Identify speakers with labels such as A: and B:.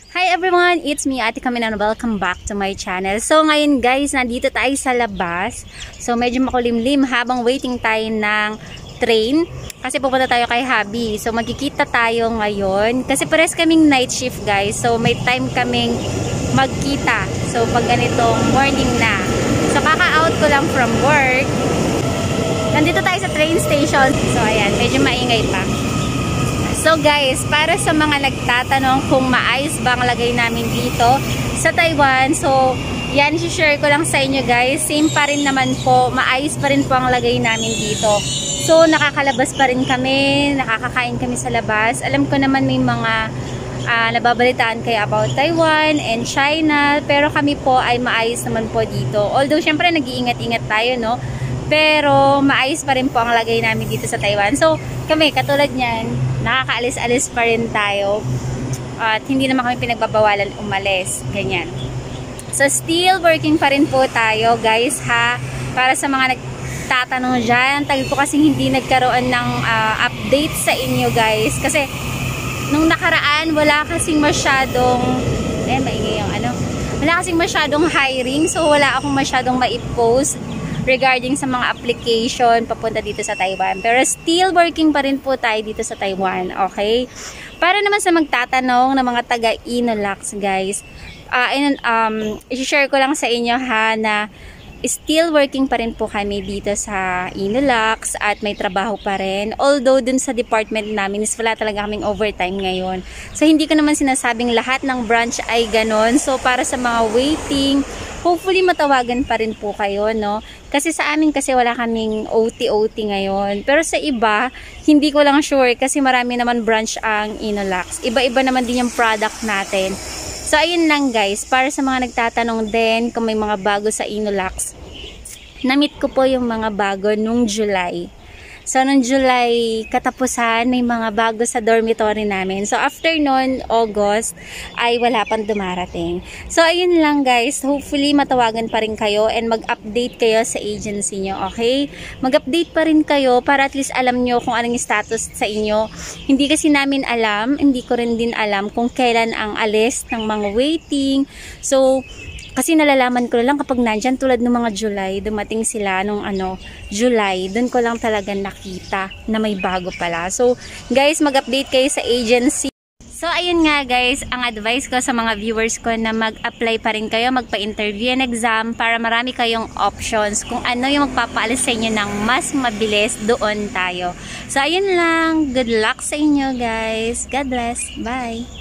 A: Hi everyone! It's me, Ate Camina, and welcome back to my channel. So ngayon guys, nandito tayo sa labas. So medyo makulimlim habang waiting tayo ng train. Kasi pupunta tayo kay Habi. So magkikita tayo ngayon. Kasi pares kaming night shift guys. So may time kaming magkita. So pag ganitong morning na. So kaka-out ko lang from work. Nandito tayo sa train station. So ayan, medyo maingay pa. So guys, para sa mga nagtatanong kung maayos ba ang lagay namin dito sa Taiwan, so yan, share ko lang sa inyo guys. Same pa rin naman po, maayos pa rin po ang lagay namin dito. So nakakalabas pa rin kami, nakakakain kami sa labas. Alam ko naman may mga nababalitaan kayo about Taiwan and China, pero kami po ay maayos naman po dito. Although syempre nag-iingat-ingat tayo, no? Pero maayos pa rin po ang lagay namin dito sa Taiwan. So kami, katulad niyan, nakakaalis-alis pa rin tayo at hindi naman kami pinagbabawalan umalis, ganyan. So still working pa rin po tayo guys ha, para sa mga nagtatanong dyan. Tagal po kasi hindi nagkaroon ng update sa inyo guys, kasi nung nakaraan wala kasing masyadong maingay yung wala kasing masyadong hiring, so wala akong masyadong maipost regarding sa mga application papunta dito sa Taiwan. Pero still working pa rin po tayo dito sa Taiwan, okay? Para naman sa magtatanong ng mga taga-Innolax, guys, i-share ko lang sa inyo ha, na still working pa rin po kami dito sa Innolax at may trabaho pa rin. Although dun sa department namin is wala talaga kaming overtime ngayon. So hindi ko naman sinasabing lahat ng branch ay ganon. So para sa mga waiting, hopefully matawagan pa rin po kayo, no? Kasi sa amin kasi wala kaming OT ngayon. Pero sa iba, hindi ko lang sure kasi marami naman branch ang Innolax. Iba-iba naman din yung product natin. So ayun lang guys, para sa mga nagtatanong din kung may mga bago sa Innolax. Na-meet ko po yung mga bago nung July. So nung July katapusan, may mga bago sa dormitory namin. So after nun, August, ay wala pang dumarating. So ayun lang guys, hopefully matawagan pa rin kayo and mag-update kayo sa agency nyo, okay? Mag-update pa rin kayo para at least alam nyo kung anong status sa inyo. Hindi kasi namin alam, hindi ko rin din alam kung kailan ang alis ng mga waiting. So kasi nalalaman ko lang kapag nandyan, tulad ng mga July, dumating sila nung July, dun ko lang talaga nakita na may bago pala. So guys, mag-update kayo sa agency. So ayun nga guys, ang advice ko sa mga viewers ko na mag-apply pa rin kayo, magpa-interview and exam para marami kayong options kung ano yung magpapaalis sa inyo ng mas mabilis, doon tayo. So ayun lang, good luck sa inyo guys. God bless. Bye!